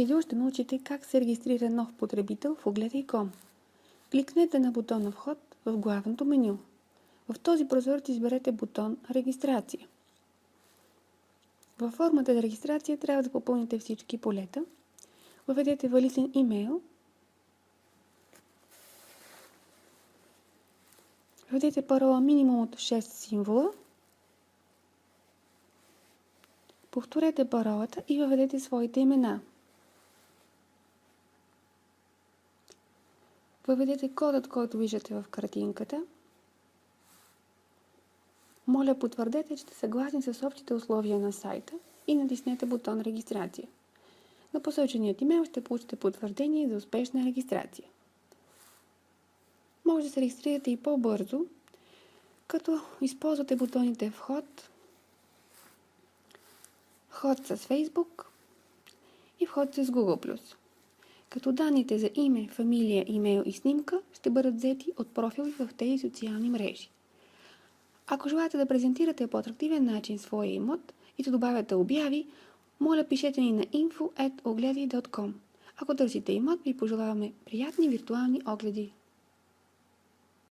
видео ще научите как се регистрира нов потребител в Огледай.com. Кликнете на бутона Вход в главното меню. В този прозорец изберете бутон Регистрация. Във формата за регистрация трябва да попълните всички полета. Въведете валиден имейл. Въведете парола минимум от 6 символа. Повторете паролата и въведете своите имена. Въведете кодът, който виждате в картинката. Моля, потвърдете, че сте съгласни с общите условия на сайта и натиснете бутон Регистрация. На посоченият имейл ще получите потвърждение за успешна регистрация. Може да се регистрирате и по-бързо, като използвате бутоните Вход, Вход с Facebook и Вход с Google+. Като данните за име, фамилия, имейл и снимка ще бъдат взети от профили в тези социални мрежи. Ако желаете да презентирате по атрактивен начин своя имот и да добавяте обяви, моля пишете ни на info@ogleday.com. Ако търсите имот, ви пожелаваме приятни виртуални огледи.